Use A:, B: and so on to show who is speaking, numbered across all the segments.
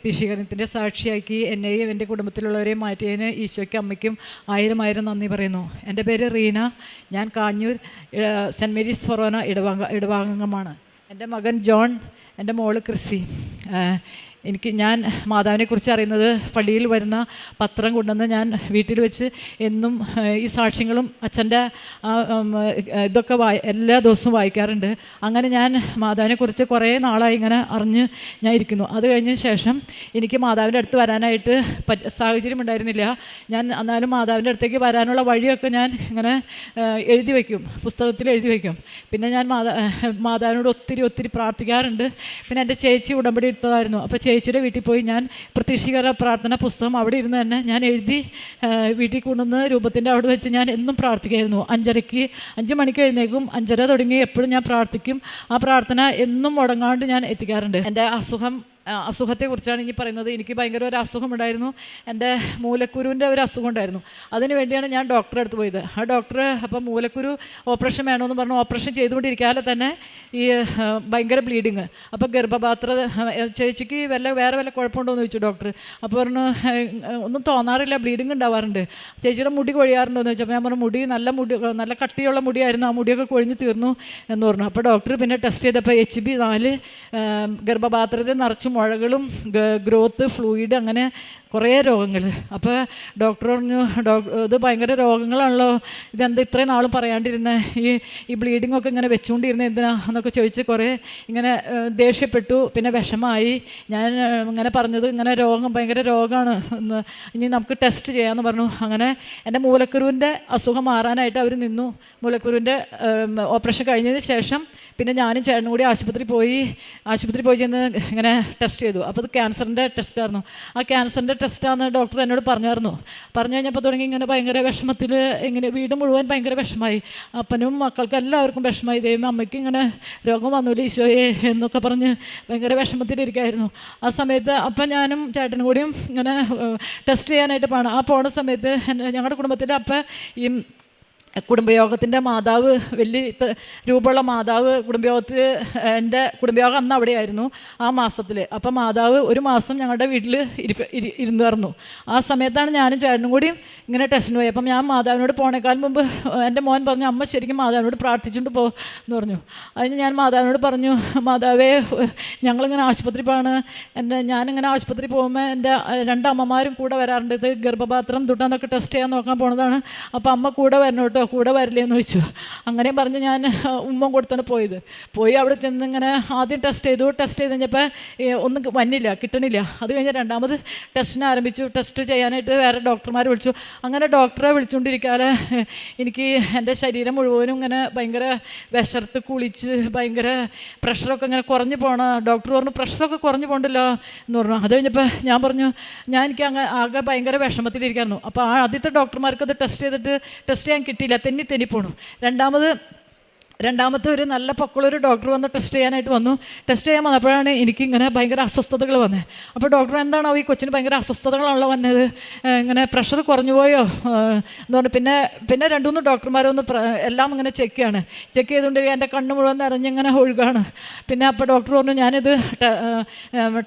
A: പ്രത്യക്ഷീകരണത്തിൻ്റെ സാക്ഷിയാക്കി എന്നെയും എൻ്റെ കുടുംബത്തിലുള്ളവരെയും മാറ്റിയതിന് ഈശോയ്ക്കും അമ്മയ്ക്കും 1000 നന്ദി പറയുന്നു. എൻ്റെ പേര് റീന. ഞാൻ കാഞ്ഞൂർ സെൻറ്റ് മേരീസ് ഫൊറോന ഇടവാംഗമാണ്. എൻ്റെ മകൻ ജോൺ, എൻ്റെ മോള് ക്രിസി. ഞാൻ മാതാവിനെക്കുറിച്ച് അറിയുന്നത് പള്ളിയിൽ വരുന്ന പത്രം കൊണ്ടുവന്ന് ഞാൻ വീട്ടിൽ വെച്ച് എന്നും ഈ സാക്ഷ്യങ്ങളും അച്ഛൻ്റെ ഇതൊക്കെ എല്ലാ ദിവസവും വായിക്കാറുണ്ട്. അങ്ങനെ ഞാൻ മാതാവിനെക്കുറിച്ച് കുറേ നാളായി ഇങ്ങനെ അറിഞ്ഞ് ഞാൻ ഇരിക്കുന്നു. അത് കഴിഞ്ഞ ശേഷം എനിക്ക് മാതാവിൻ്റെ അടുത്ത് വരാനായിട്ട് സാഹചര്യം ഉണ്ടായിരുന്നില്ല. ഞാൻ എന്നാലും മാതാവിൻ്റെ അടുത്തേക്ക് വരാനുള്ള വഴിയൊക്കെ ഞാൻ ഇങ്ങനെ എഴുതി വയ്ക്കും, പുസ്തകത്തിൽ എഴുതി വയ്ക്കും. പിന്നെ ഞാൻ മാതാവിനോട് ഒത്തിരി പ്രാർത്ഥിക്കാറുണ്ട്. പിന്നെ എൻ്റെ ചേച്ചി ഉടമ്പടി എടുത്തതായിരുന്നു. അപ്പോൾ ചേച്ചിയുടെ വീട്ടിൽ പോയി ഞാൻ പ്രത്യക്ഷീകരണ പ്രാർത്ഥന പുസ്തകം അവിടെ ഇരുന്ന് തന്നെ ഞാൻ എഴുതി വീട്ടിൽ കൊണ്ടുവന്ന് രൂപത്തിൻ്റെ അവിടെ വെച്ച് ഞാൻ എന്നും പ്രാർത്ഥിക്കായിരുന്നു. 5 മണിക്ക് എഴുന്നേക്കും, 5:30 തുടങ്ങി എപ്പോഴും ഞാൻ പ്രാർത്ഥിക്കും. ആ പ്രാർത്ഥന എന്നും മുടങ്ങാണ്ട് ഞാൻ എത്തിക്കാറുണ്ട്. എൻ്റെ അസുഖത്തെക്കുറിച്ചാണ് ഇനി പറയുന്നത്. എനിക്ക് ഭയങ്കര ഒരു അസുഖമുണ്ടായിരുന്നു. എൻ്റെ മൂലക്കുരുവിൻ്റെ ഒരു അസുഖം ഉണ്ടായിരുന്നു. അതിന് വേണ്ടിയാണ് ഞാൻ ഡോക്ടറെ അടുത്ത് പോയത്. ആ ഡോക്ടർ അപ്പം മൂലക്കുരു ഓപ്പറേഷൻ വേണമെന്ന് പറഞ്ഞു. ഓപ്പറേഷൻ ചെയ്തുകൊണ്ടിരിക്കാതെ തന്നെ ഈ ഭയങ്കര ബ്ലീഡിങ്. അപ്പോൾ ഗർഭപാത്ര ചേച്ചിക്ക് വേറെ വല്ല കുഴപ്പമുണ്ടോ എന്ന് ചോദിച്ചു ഡോക്ടർ. അപ്പോൾ പറഞ്ഞു ഒന്നും തോന്നാറില്ല, ബ്ലീഡിങ് ഉണ്ടാവാറുണ്ട്. ചേച്ചിയുടെ മുടി കൊഴിയാറുണ്ടോ എന്ന് ചോദിച്ചപ്പോൾ ഞാൻ പറഞ്ഞു നല്ല കട്ടിയുള്ള മുടിയായിരുന്നു, ആ മുടിയൊക്കെ കൊഴിഞ്ഞ് തീർന്നു എന്ന് പറഞ്ഞു. അപ്പോൾ ഡോക്ടർ പിന്നെ ടെസ്റ്റ് ചെയ്തപ്പോൾ HB4 ഗർഭപാത്രത്തിൽ നിറച്ച് മുഴകളും ഗ്രോത്ത് ഫ്ലൂയിഡ് അങ്ങനെ കുറേ രോഗങ്ങൾ. അപ്പോൾ ഡോക്ടർ പറഞ്ഞു, ഇത് ഭയങ്കര രോഗങ്ങളാണല്ലോ, ഇതെന്താ ഇത്രയും നാളും പറയാണ്ടിരുന്നത്, ഈ ബ്ലീഡിംഗ് ഒക്കെ ഇങ്ങനെ വെച്ചുകൊണ്ടിരുന്നത് എന്തിനാ എന്നൊക്കെ ചോദിച്ച് കുറേ ഇങ്ങനെ ദേഷ്യപ്പെട്ടു. പിന്നെ വിഷമമായി. ഞാൻ ഇങ്ങനെ പറഞ്ഞത് ഇങ്ങനെ ഭയങ്കര രോഗമാണ്, ഇനി നമുക്ക് ടെസ്റ്റ് ചെയ്യാമെന്ന് പറഞ്ഞു. അങ്ങനെ എൻ്റെ മൂലക്കുരുവിൻ്റെ അസുഖം മാറാനായിട്ട് അവർ നിന്നു. മൂലക്കുരുവിൻ്റെ ഓപ്പറേഷൻ കഴിഞ്ഞതിന് ശേഷം പിന്നെ ഞാനും ചേട്ടനും കൂടി ആശുപത്രി പോയി ചെന്ന് ഇങ്ങനെ ടെസ്റ്റ് ചെയ്തു. അപ്പോൾ അത് ക്യാൻസറിൻ്റെ ടെസ്റ്റായിരുന്നു. ആ ക്യാൻസറിൻ്റെ ടെസ്റ്റാണെന്ന് ഡോക്ടർ എന്നോട് പറഞ്ഞു കഴിഞ്ഞപ്പോൾ തുടങ്ങി ഇങ്ങനെ ഭയങ്കര വിഷമത്തിൽ, ഇങ്ങനെ വീട് മുഴുവൻ ഭയങ്കര വിഷമമായി. അപ്പനും മക്കൾക്കും എല്ലാവർക്കും വിഷമമായി. ദൈവം അമ്മയ്ക്ക് ഇങ്ങനെ രോഗം വന്നില്ല ഈശോയെ എന്നൊക്കെ പറഞ്ഞ് ഭയങ്കര വിഷമത്തിലിരിക്കുകയായിരുന്നു. ആ സമയത്ത് അപ്പം ഞാനും ചേട്ടനും കൂടിയും ഇങ്ങനെ ടെസ്റ്റ് ചെയ്യാനായിട്ട് പോണ സമയത്ത് ഞങ്ങളുടെ കുടുംബത്തിൻ്റെ അപ്പം ഈ കുടുംബയോഗത്തിൻ്റെ മാതാവ്, വലിയ രൂപമുള്ള മാതാവ് കുടുംബയോഗത്തിൽ, എൻ്റെ കുടുംബയോഗം അന്ന് അവിടെയായിരുന്നു ആ മാസത്തിൽ. അപ്പം മാതാവ് ഒരു മാസം ഞങ്ങളുടെ വീട്ടിൽ ഇരുന്നായിരുന്നു. ആ സമയത്താണ് ഞാനും ചേട്ടനും കൂടിയും ഇങ്ങനെ ടെസ്റ്റിന് പോയി. അപ്പം ഞാൻ മാതാവിനോട് പോണേക്കാൾ മുമ്പ് എൻ്റെ മോൻ പറഞ്ഞു, അമ്മ ശരിക്കും മാതാവിനോട് പ്രാർത്ഥിച്ചുകൊണ്ട് എന്ന് പറഞ്ഞു. അതിന് ഞാൻ മാതാവിനോട് പറഞ്ഞു, മാതാവേ ഞങ്ങളിങ്ങനെ ആശുപത്രി ഞാനിങ്ങനെ ആശുപത്രി പോകുമ്പോൾ എൻ്റെ 2 അമ്മമാരും കൂടെ വരാറുണ്ട്. ഇത് ഗർഭപാത്രം തൊട്ടാന്നൊക്കെ ടെസ്റ്റ് ചെയ്യാൻ നോക്കാൻ പോണതാണ്. അപ്പോൾ അമ്മ കൂടെ വരണം കേട്ടോ, കൂടെ വരില്ലേന്ന് ചോദിച്ചു. അങ്ങനെ പറഞ്ഞ് ഞാൻ ഉമ്മ കൊടുത്താണ് പോയി അവിടെ ചെന്ന് ഇങ്ങനെ ആദ്യം ടെസ്റ്റ് ചെയ്ത് കഴിഞ്ഞപ്പോൾ ഒന്നും കിട്ടണില്ല. അത് കഴിഞ്ഞ് 2ാമത് ടെസ്റ്റിന് ആരംഭിച്ചു. ടെസ്റ്റ് ചെയ്യാനായിട്ട് വേറെ ഡോക്ടർമാർ വിളിച്ചു. അങ്ങനെ ഡോക്ടറെ വിളിച്ചുകൊണ്ടിരിക്കാതെ എനിക്ക് എൻ്റെ ശരീരം മുഴുവനും ഇങ്ങനെ ഭയങ്കര വിശർത്ത് കുളിച്ച് ഭയങ്കര പ്രഷറൊക്കെ ഇങ്ങനെ കുറഞ്ഞു പോകണം. ഡോക്ടർ പറഞ്ഞു പ്രഷറൊക്കെ കുറഞ്ഞു പോകണ്ടല്ലോ എന്ന് പറഞ്ഞു. അത് കഴിഞ്ഞപ്പോൾ ഞാൻ പറഞ്ഞു എനിക്ക് ആകെ ഭയങ്കര വിഷമത്തിലിരിക്കായിരുന്നു. അപ്പോൾ ആദ്യത്തെ ഡോക്ടർമാർക്കത് ടെസ്റ്റ് ചെയ്യാൻ കിട്ടിയില്ല, തെന്നി പോണു. രണ്ടാമത്തെ ഒരു നല്ല പൊക്കളൊരു ഡോക്ടർ വന്ന് ടെസ്റ്റ് ചെയ്യാനായിട്ട് വന്നു. ടെസ്റ്റ് ചെയ്യാൻ വന്നപ്പോഴാണ് എനിക്കിങ്ങനെ ഭയങ്കര അസ്വസ്ഥതകൾ വന്നത്. അപ്പോൾ ഡോക്ടർ എന്താണോ ഈ കൊച്ചിന് ഭയങ്കര അസ്വസ്ഥതകളാണല്ലോ വന്നത്, ഇങ്ങനെ പ്രഷർ കുറഞ്ഞു പോയോ എന്ന് പറഞ്ഞു. പിന്നെ 2-3 ഡോക്ടർമാരൊന്ന് എല്ലാം ഇങ്ങനെ ചെക്ക് ചെയ്തുകൊണ്ടിരിക്കുക. എൻ്റെ കണ്ണ് മുഴുവൻ നിറഞ്ഞിങ്ങനെ ഒഴുകാണ്. പിന്നെ അപ്പോൾ ഡോക്ടർ പറഞ്ഞു ഞാനിത്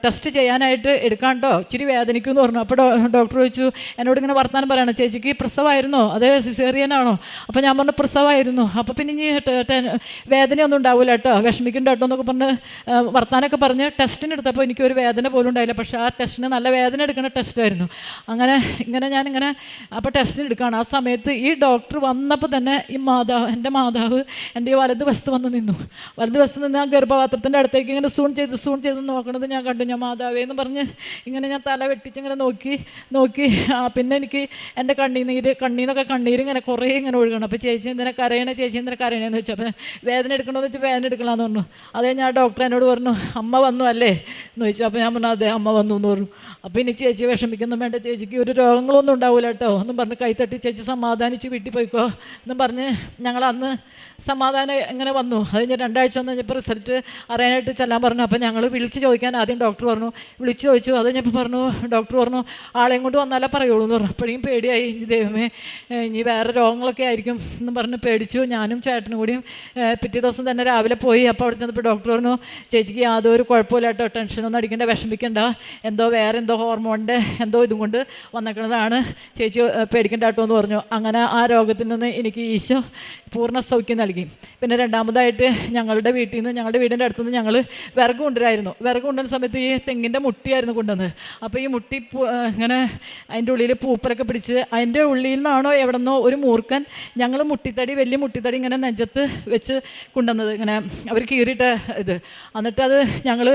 A: ടെസ്റ്റ് ചെയ്യാനായിട്ട് എടുക്കാണ്ടോ, ഇച്ചിരി വേദനിക്കുമെന്ന് പറഞ്ഞു. അപ്പോൾ ഡോക്ടർ ചോദിച്ചു, എന്നോട് ഇങ്ങനെ വർത്താനം പറയണം, ചേച്ചിക്ക് പ്രസവമായിരുന്നോ അതേ സിസേറിയനാണോ? അപ്പോൾ ഞാൻ പറഞ്ഞു പ്രസവമായിരുന്നു. അപ്പോൾ പിന്നെ ഇനി വേദനയൊന്നും ഉണ്ടാവില്ല കേട്ടോ, വിഷമിക്കണ്ട കേട്ടോ എന്നൊക്കെ പറഞ്ഞ് വർത്താനൊക്കെ പറഞ്ഞ് ടെസ്റ്റിന് എടുത്തപ്പോൾ എനിക്കൊരു വേദന പോലും ഉണ്ടായില്ല. പക്ഷേ ആ ടെസ്റ്റിന് നല്ല വേദന എടുക്കുന്ന ടെസ്റ്റായിരുന്നു. ഞാനിങ്ങനെ അപ്പോൾ ടെസ്റ്റിന് എടുക്കുകയാണ്. ആ സമയത്ത് ഈ ഡോക്ടർ വന്നപ്പോൾ തന്നെ എൻ്റെ മാതാവ് എൻ്റെ ഈ വലതുവശത്ത് വന്ന് നിന്നു. വലതുവശത്ത് നിന്ന് ആ ഗർഭപാത്രത്തിൻ്റെ അടുത്തേക്ക് ഇങ്ങനെ സൂൺ ചെയ്ത് നോക്കണത് ഞാൻ കണ്ടു. ഞാൻ മാതാവേ എന്ന് പറഞ്ഞ് ഇങ്ങനെ ഞാൻ തല വെട്ടിച്ചിങ്ങനെ നോക്കി പിന്നെ എനിക്ക് എൻ്റെ കണ്ണീന്നൊക്കെ കണ്ണീര് ഇങ്ങനെ കുറേ ഇങ്ങനെ ഒഴുകണം. അപ്പോൾ ചേച്ചി എന്തിനാ കരയണേന്ന് വെച്ചപ്പോൾ വേദന എടുക്കണമെന്ന് വെച്ചാൽ വേദന എടുക്കണമെന്ന് പറഞ്ഞു. അത് കഴിഞ്ഞ് ആ ഡോക്ടർ എന്നോട് പറഞ്ഞു അമ്മ വന്നു അല്ലേ എന്ന് ചോദിച്ചു. അപ്പോൾ ഞാൻ പറഞ്ഞു അതെ അമ്മ വന്നു എന്ന് പറഞ്ഞു. അപ്പോൾ ഇനി ചേച്ചി വിഷമിക്കൊന്നും വേണ്ട, ചേച്ചിക്ക് ഒരു രോഗങ്ങളൊന്നും ഉണ്ടാവില്ല കേട്ടോ എന്നും പറഞ്ഞ് കൈത്തട്ടി ചേച്ചി സമാധാനിച്ച് വീട്ടിൽ പോയിക്കോ എന്നും പറഞ്ഞ് ഞങ്ങൾ അന്ന് സമാധാനം ഇങ്ങനെ വന്നു. അത് കഴിഞ്ഞ് 2 ആഴ്ച വന്നു കഴിഞ്ഞപ്പോൾ റിസൾട്ട് അറിയാനായിട്ട് ചെല്ലാൻ പറഞ്ഞു. അപ്പോൾ ഞങ്ങൾ വിളിച്ച് ചോദിക്കാൻ ആദ്യം ഡോക്ടർ പറഞ്ഞു, വിളിച്ച് ചോദിച്ചു. അത് കഴിഞ്ഞപ്പോൾ ഡോക്ടർ പറഞ്ഞു ആളെയും കൊണ്ട് വന്നാലേ പറയുള്ളൂ എന്ന് പറഞ്ഞു. അപ്പോഴേക്കും പേടിയായി, ദൈവമേ ഇനി വേറെ രോഗങ്ങളൊക്കെ ആയിരിക്കും എന്ന് പറഞ്ഞ് പേടിച്ചു. ഞാനും ചേട്ടനും കൂടിയും പിറ്റേ ദിവസം തന്നെ രാവിലെ പോയി. അപ്പോൾ അവിടെ ചെന്നപ്പോൾ ഡോക്ടർ പറഞ്ഞു, ചേച്ചിക്ക് യാതൊരു കുഴപ്പമില്ല കേട്ടോ, ടെൻഷനൊന്നും അടിക്കേണ്ട, വിഷമിക്കേണ്ട, വേറെ എന്തോ ഹോർമോണിൻ്റെ എന്തോ ഇതും കൊണ്ട് വന്നേക്കുന്നതാണ്, ചേച്ചി പേടിക്കേണ്ട കേട്ടോ എന്ന് പറഞ്ഞു. അങ്ങനെ ആ രോഗത്തിൽ നിന്ന് എനിക്ക് ഈശോ പൂർണ്ണ സൗഖ്യം നൽകി. പിന്നെ രണ്ടാമതായിട്ട് ഞങ്ങളുടെ വീടിൻ്റെ അടുത്തുനിന്ന് ഞങ്ങൾ വിറക് കൊണ്ടുവരായിരുന്നു. വിറക് കൊണ്ടുവരുന്ന സമയത്ത് ഈ തെങ്ങിൻ്റെ മുട്ടിയായിരുന്നു കൊണ്ടുവന്നത്. അപ്പോൾ ഈ മുട്ടി ഇങ്ങനെ അതിൻ്റെ ഉള്ളിൽ പൂപ്പലൊക്കെ പിടിച്ച്, അതിൻ്റെ ഉള്ളിൽ നിന്നാണോ എവിടെ നിന്നോ ഒരു മൂർഖൻ ഞങ്ങൾ വലിയ മുട്ടിത്തടി ഇങ്ങനെ നെഞ്ചത്ത് വെച്ച് കൊണ്ടുവന്നത്, ഇങ്ങനെ അവർ കീറിയിട്ട ഇത്. എന്നിട്ട് അത് ഞങ്ങൾ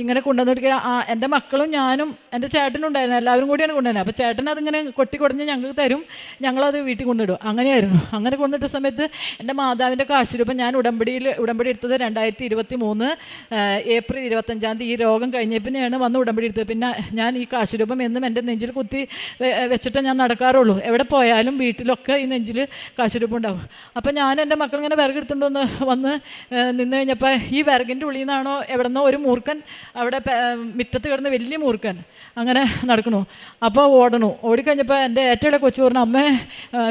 A: ഇങ്ങനെ കൊണ്ടുവന്നിട്ട് എൻ്റെ മക്കളും ഞാനും എൻ്റെ ചേട്ടനും ഉണ്ടായിരുന്നു, എല്ലാവരും കൂടിയാണ് കൊണ്ടുവരുന്നത്. അപ്പോൾ ചേട്ടൻ അതിങ്ങനെ കൊട്ടിക്കൊടഞ്ഞ് ഞങ്ങൾക്ക് തരും, ഞങ്ങളത് വീട്ടിൽ കൊണ്ടിടും. അങ്ങനെയായിരുന്നു. അങ്ങനെ കൊണ്ടിട്ട സമയത്ത് എൻ്റെ മാതാവിൻ്റെ കാശുരൂപം ഞാൻ ഉടമ്പടി എടുത്തത് 2023 ഏപ്രിൽ 25 ഈ രോഗം കഴിഞ്ഞ പിന്നെയാണ് വന്ന് ഉടമ്പടി എടുത്തത്. പിന്നെ ഞാൻ ഈ കാശുരൂപം എന്നും എൻ്റെ നെഞ്ചിൽ കുത്തി വെച്ചിട്ട് ഞാൻ നടക്കാറുള്ളൂ. എവിടെ പോയാലും വീട്ടിലൊക്കെ ഈ നെഞ്ചിൽ കാശുരൂപം ഉണ്ടാവും. അപ്പോൾ ഞാൻ എൻ്റെ മക്കൾ ഇങ്ങനെ വിറകെടുത്തുകൊണ്ട് വന്ന് നിന്ന് കഴിഞ്ഞപ്പോൾ ഈ വിറകിൻ്റെ ഉള്ളിൽ നിന്നാണോ എവിടെ നിന്നോ ഒരു മൂർഖൻ അവിടെ മുറ്റത്ത് കിടന്ന് വലിയ മൂർഖൻ അങ്ങനെ നടക്കണു. അപ്പോൾ ഓടിക്കഴിഞ്ഞപ്പോൾ എൻ്റെ ഏറ്റവും ഇളയ കൊച്ചു പറഞ്ഞു, അമ്മേ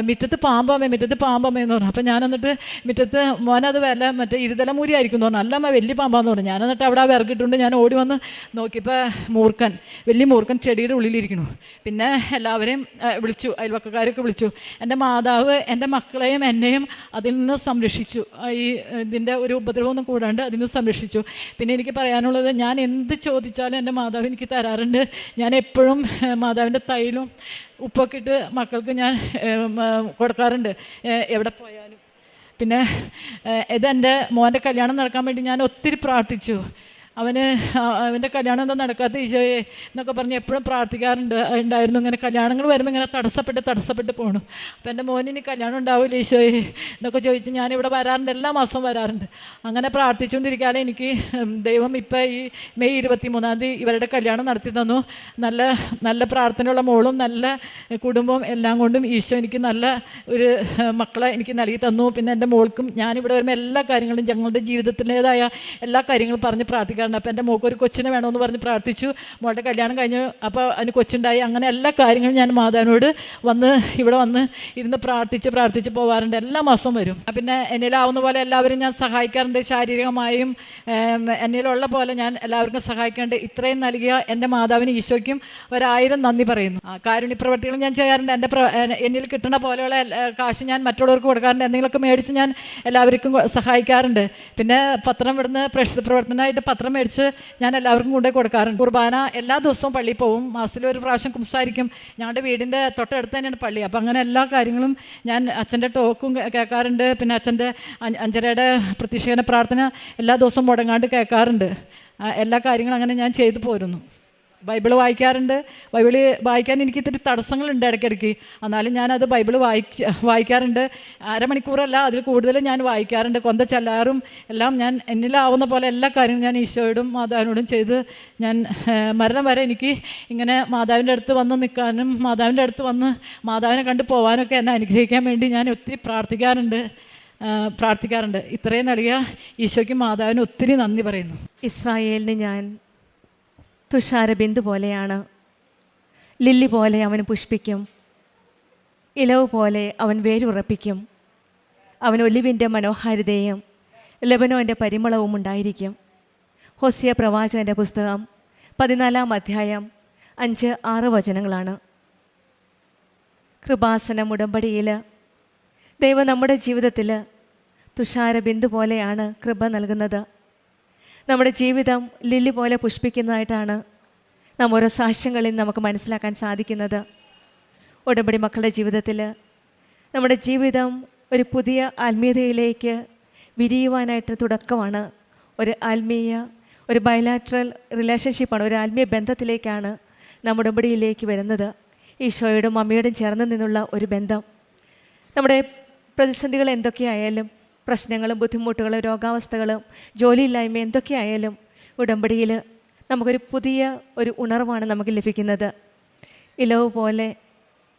A: മുറ്റത്ത് പാമ്പമ്മേ എന്ന് പറഞ്ഞു. അപ്പോൾ ഞാൻ എന്നിട്ട് മുറ്റത്ത് മോനത് മറ്റേ ഇരുതലമൂരി ആയിരിക്കും എന്ന് പറഞ്ഞു. അല്ല അമ്മ വലിയ പാമ്പാന്ന് പറഞ്ഞു. ഞാൻ എന്നിട്ട് അവിടെ ആ വിറകിട്ടുണ്ട് ഞാൻ ഓടി വന്ന് നോക്കിയപ്പോൾ വലിയ മൂർഖൻ ചെടിയുടെ ഉള്ളിലിരിക്കണു. പിന്നെ എല്ലാവരെയും വിളിച്ചു, അയൽവക്കക്കാരൊക്കെ വിളിച്ചു. എൻ്റെ മാതാവ് എൻ്റെ മക്കളെയും എന്നെയും അതിൽ നിന്ന് സംരക്ഷിച്ചു. ഈ ഇതിൻ്റെ ഒരു ഉപദ്രവമൊന്നും കൂടാണ്ട് അതിൽ നിന്ന് സംരക്ഷിച്ചു. പിന്നെ എനിക്ക് പറയാനുള്ളത്, ഞാൻ എന്ത് ചോദിച്ചാലും എൻ്റെ മാതാവ് എനിക്ക് തരാറുണ്ട്. ഞാൻ എപ്പോഴും മാതാവിൻ്റെ തൈലും ഉപ്പൊക്കെ ഇട്ട് മക്കൾക്ക് ഞാൻ കൊടുക്കാറുണ്ട് എവിടെ പോയാലും. പിന്നെ ഇതെൻ്റെ മോൻ്റെ കല്യാണം നടക്കാൻ വേണ്ടി ഞാൻ ഒത്തിരി പ്രാർത്ഥിച്ചു. അവൻ്റെ കല്യാണം എന്താ നടക്കാത്ത ഈശോയെ എന്നൊക്കെ പറഞ്ഞ് എപ്പോഴും ഉണ്ടായിരുന്നു. ഇങ്ങനെ കല്യാണങ്ങൾ വരുമ്പോൾ ഇങ്ങനെ തടസ്സപ്പെട്ട് പോകണം. അപ്പോൾ എൻ്റെ മോനിനി കല്യാണം ഉണ്ടാവില്ല ഈശോയെ എന്നൊക്കെ ചോദിച്ച് ഞാനിവിടെ വരാറുണ്ട്, എല്ലാ മാസവും വരാറുണ്ട്. അങ്ങനെ പ്രാർത്ഥിച്ചുകൊണ്ടിരിക്കാതെ എനിക്ക് ദൈവം ഇപ്പോൾ ഈ മെയ് 23 ഇവരുടെ കല്യാണം നടത്തി തന്നു. നല്ല പ്രാർത്ഥനയുള്ള മോളും നല്ല കുടുംബവും എല്ലാം കൊണ്ടും ഈശോ എനിക്ക് നല്ല ഒരു മക്കളെ എനിക്ക് നൽകി തന്നു. പിന്നെ എൻ്റെ മോൾക്കും ഞാനിവിടെ വരുമ്പോൾ എല്ലാ കാര്യങ്ങളും ഞങ്ങളുടെ ജീവിതത്തിൻ്റേതായ എല്ലാ കാര്യങ്ങളും പറഞ്ഞ് പ്രാർത്ഥിക്കാറുണ്ട്. അപ്പോൾ എൻ്റെ മോൾക്ക് ഒരു കൊച്ചിനെ വേണമെന്ന് പറഞ്ഞ് പ്രാർത്ഥിച്ചു. മോളുടെ കല്യാണം കഴിഞ്ഞു, അപ്പോൾ അതിന് കൊച്ചുണ്ടായി. അങ്ങനെ എല്ലാ കാര്യങ്ങളും ഞാൻ മാതാവിനോട് ഇവിടെ വന്ന് ഇരുന്ന് പ്രാർത്ഥിച്ച് പോകാറുണ്ട്. എല്ലാ മാസവും വരും. പിന്നെ എന്നിലാവുന്ന പോലെ എല്ലാവരും ഞാൻ സഹായിക്കാറുണ്ട്. ശാരീരികമായും എന്നിലുള്ള പോലെ ഞാൻ എല്ലാവർക്കും സഹായിക്കാറുണ്ട്. ഇത്രയും നൽകിയ എൻ്റെ മാതാവിന് ഈശോയ്ക്കും 1000 നന്ദി പറയുന്നു. കാരുണ്യ പ്രവർത്തികൾ ഞാൻ ചെയ്യാറുണ്ട്. എന്നിൽ കിട്ടുന്ന പോലെയുള്ള കാശ് ഞാൻ മറ്റുള്ളവർക്ക് കൊടുക്കാറുണ്ട്. എന്തെങ്കിലുമൊക്കെ മേടിച്ച് ഞാൻ എല്ലാവർക്കും സഹായിക്കാറുണ്ട്. പിന്നെ പത്രം ഇവിടുന്ന് പ്രേക്ഷിത പ്രവർത്തനമായിട്ട് പത്രം മേടിച്ച് ഞാൻ എല്ലാവർക്കും കൊണ്ടുപോയി കൊടുക്കാറുണ്ട്. കുർബാന എല്ലാ ദിവസവും പള്ളിയിൽ പോവും. മാസത്തിൽ ഒരു പ്രാവശ്യം കുംസാരിക്കും. ഞങ്ങളുടെ വീടിൻ്റെ തൊട്ടടുത്ത് തന്നെയാണ് പള്ളി. അപ്പോൾ അങ്ങനെ എല്ലാ കാര്യങ്ങളും ഞാൻ അച്ഛൻ്റെ ടോക്കും കേൾക്കാറുണ്ട്. പിന്നെ അച്ഛൻ്റെ 5:30 പ്രത്യക്ഷീകരണ പ്രാർത്ഥന എല്ലാ ദിവസവും മുടങ്ങാണ്ട് കേൾക്കാറുണ്ട്. എല്ലാ കാര്യങ്ങളും അങ്ങനെ ഞാൻ ചെയ്തു പോരുന്നു. ബൈബിൾ വായിക്കാറുണ്ട്. ബൈബിൾ വായിക്കാൻ എനിക്ക് ഇത്തിരി തടസ്സങ്ങളുണ്ട് ഇടയ്ക്കിടയ്ക്ക്. എന്നാലും ഞാനത് ബൈബിൾ വായിക്കാറുണ്ട്. അരമണിക്കൂറല്ല, അതിൽ കൂടുതലും ഞാൻ വായിക്കാറുണ്ട്. കൊന്ത ചെല്ലാറും എല്ലാം ഞാൻ എന്നിലാവുന്ന പോലെ എല്ലാ കാര്യങ്ങളും ഞാൻ ഈശോയോടും മാതാവിനോടും ചെയ്ത് ഞാൻ മരണം വരെ എനിക്ക് ഇങ്ങനെ മാതാവിൻ്റെ അടുത്ത് വന്ന് നിൽക്കാനും മാതാവിൻ്റെ അടുത്ത് വന്ന് മാതാവിനെ കണ്ടു പോകാനൊക്കെ എന്നെ അനുഗ്രഹിക്കാൻ വേണ്ടി ഞാൻ ഒത്തിരി പ്രാർത്ഥിക്കാറുണ്ട്. ഇത്രയും നൽകിയ ഈശോയ്ക്കും മാതാവിന് ഒത്തിരി നന്ദി പറയുന്നു.
B: ഇസ്രായേലിന് ഞാൻ തുഷാരബിന്ദു പോലെയാണ്. ലില്ലി പോലെ അവൻ പുഷ്പിക്കും, ഇലവ് പോലെ അവൻ വേരുറപ്പിക്കും. അവൻ ഒലിവിൻ്റെ മനോഹാരിതയും ലെബനോൻ്റെ പരിമളവും ഉണ്ടായിരിക്കും. ഹോസിയ പ്രവാചകൻ്റെ പുസ്തകം 14-ാം അധ്യായം 5-6 വചനങ്ങളാണ്. കൃപാസനം ഉടമ്പടിയിൽ ദൈവം നമ്മുടെ ജീവിതത്തിൽ തുഷാരബിന്ദു പോലെയാണ് കൃപ നൽകുന്നത്. നമ്മുടെ ജീവിതം ലില്ലി പോലെ പുഷ്പിക്കുന്നതായിട്ടാണ് നാം ഓരോ സാക്ഷ്യങ്ങളിൽ നമുക്ക് മനസ്സിലാക്കാൻ സാധിക്കുന്നത്. ഉടമ്പടി മക്കളുടെ ജീവിതത്തിൽ നമ്മുടെ ജീവിതം ഒരു പുതിയ ആത്മീയതയിലേക്ക് വിരിയുവാനായിട്ട് തുടക്കമാണ്. ഒരു ബയലാട്രൽ റിലേഷൻഷിപ്പാണ്, ഒരു ആത്മീയ ബന്ധത്തിലേക്കാണ് നാം ഉടമ്പടിയിലേക്ക് വരുന്നത്. ഈശോയോടും അമ്മയോടും ചേർന്ന് നിന്നുള്ള ഒരു ബന്ധം. നമ്മുടെ പ്രതിസന്ധികൾ എന്തൊക്കെയായാലും, പ്രശ്നങ്ങളും ബുദ്ധിമുട്ടുകളും രോഗാവസ്ഥകളും ജോലിയില്ലായ്മ എന്തൊക്കെയായാലും ഉടമ്പടിയിൽ നമുക്കൊരു പുതിയ ഒരു ഉണർവാണ് നമുക്ക് ലഭിക്കുന്നത്. ഇലവ് പോലെ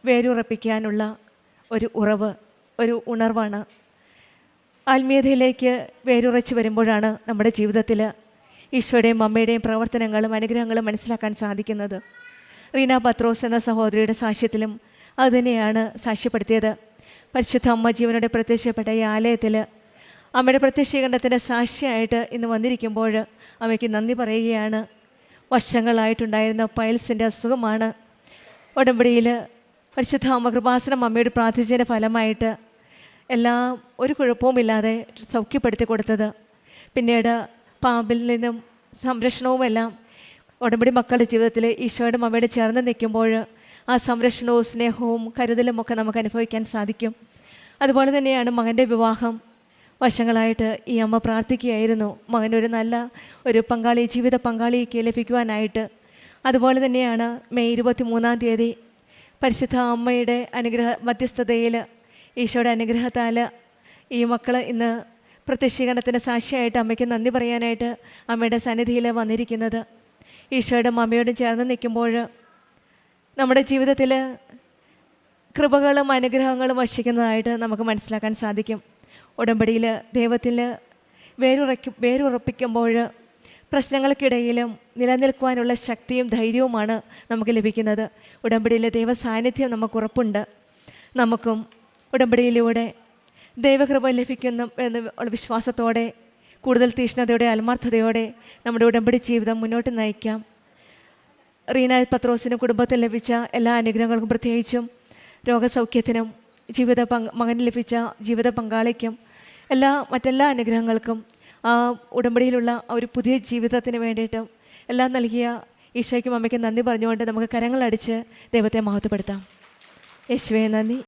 B: വേരുറപ്പിക്കാനുള്ള ഒരു ഉണർവാണ്. ആത്മീയതയിലേക്ക് വേരുറച്ച് വരുമ്പോഴാണ് നമ്മുടെ ജീവിതത്തിൽ ഈശോയുടെയും അമ്മയുടെയും പ്രവർത്തനങ്ങളും അനുഗ്രഹങ്ങളും മനസ്സിലാക്കാൻ സാധിക്കുന്നത്. റീന പത്രോസ് എന്ന സഹോദരിയുടെ സാക്ഷ്യത്തിലും അതുതന്നെയാണ് സാക്ഷ്യപ്പെടുത്തിയത്. പരിശുദ്ധ അമ്മ ജീവനോടെ പ്രത്യക്ഷപ്പെട്ട ഈ ആലയത്തിൽ അമ്മയുടെ പ്രത്യക്ഷീകരണത്തിൻ്റെ സാക്ഷിയായിട്ട് ഇന്ന് വന്നിരിക്കുമ്പോൾ അമ്മയ്ക്ക് നന്ദി പറയുകയാണ്. വർഷങ്ങളായിട്ടുണ്ടായിരുന്ന പൈൽസിൻ്റെ അസുഖമാണ് ഉടമ്പടിയിൽ പരിശുദ്ധ അമ്മ കൃപാസനം അമ്മയോട് പ്രാർത്ഥിച്ചതിൻ്റെ ഫലമായിട്ട് എല്ലാം ഒരു കുഴപ്പവുമില്ലാതെ സൗഖ്യപ്പെടുത്തി കൊടുത്തത്. പിന്നീട് പാമ്പിൽ നിന്നും സംരക്ഷണവുമെല്ലാം ഉടമ്പടി മക്കളുടെ ജീവിതത്തിൽ ഈശോയുടെ അമ്മയോട് ചേർന്ന് നിൽക്കുമ്പോൾ ആ സംരക്ഷണവും സ്നേഹവും കരുതലും ഒക്കെ നമുക്ക് അനുഭവിക്കാൻ സാധിക്കും. അതുപോലെ തന്നെയാണ് മകൻ്റെ വിവാഹം. വർഷങ്ങളായിട്ട് ഈ അമ്മ പ്രാർത്ഥിക്കുകയായിരുന്നു മകനൊരു നല്ല ഒരു പങ്കാളി, ജീവിത പങ്കാളിക്ക് ലഭിക്കുവാനായിട്ട്. അതുപോലെ തന്നെയാണ് മെയ് 23 പരിശുദ്ധ അമ്മയുടെ മധ്യസ്ഥതയിൽ ഈശോയുടെ അനുഗ്രഹത്താൽ ഈ മക്കൾ ഇന്ന് പ്രത്യക്ഷീകരണത്തിൻ്റെ സാക്ഷിയായിട്ട് അമ്മയ്ക്ക് നന്ദി പറയാനായിട്ട് അമ്മയുടെ സന്നിധിയിൽ വന്നിരിക്കുന്നത്. ഈശോയുടെ അമ്മയോടും ചേർന്ന് നിൽക്കുമ്പോൾ നമ്മുടെ ജീവിതത്തിൽ കൃപകളും അനുഗ്രഹങ്ങളും വർഷിക്കുന്നതായിട്ട് നമുക്ക് മനസ്സിലാക്കാൻ സാധിക്കും. ഉടമ്പടിയിൽ ദൈവത്തിൽ വേരുറപ്പിക്കുമ്പോൾ പ്രശ്നങ്ങൾക്കിടയിലും നിലനിൽക്കുവാനുള്ള ശക്തിയും ധൈര്യവുമാണ് നമുക്ക് ലഭിക്കുന്നത്. ഉടമ്പടിയിലെ ദൈവ സാന്നിധ്യം നമുക്ക് ഉറപ്പുണ്ട്. നമുക്കും ഉടമ്പടിയിലൂടെ ദൈവകൃപ ലഭിക്കുന്നു എന്നുള്ള വിശ്വാസത്തോടെ കൂടുതൽ തീഷ്ണതയോടെ ആത്മാർത്ഥതയോടെ നമ്മുടെ ഉടമ്പടി ജീവിതം മുന്നോട്ട് നയിക്കാം. റീന പത്രോസിനും കുടുംബത്തിൽ ലഭിച്ച എല്ലാ അനുഗ്രഹങ്ങൾക്കും, പ്രത്യേകിച്ചും രോഗസൗഖ്യത്തിനും മകന് ലഭിച്ച ജീവിത പങ്കാളിക്കും മറ്റെല്ലാ അനുഗ്രഹങ്ങൾക്കും ആ ഉടമ്പടിയിലുള്ള ഒരു പുതിയ ജീവിതത്തിന് വേണ്ടിയിട്ടും എല്ലാം നൽകിയ ഈശോയ്ക്കും അമ്മയ്ക്കും നന്ദി പറഞ്ഞുകൊണ്ട് നമുക്ക് കരങ്ങളടിച്ച് ദൈവത്തെ മഹത്വപ്പെടുത്താം. യേശുവേ നന്ദി.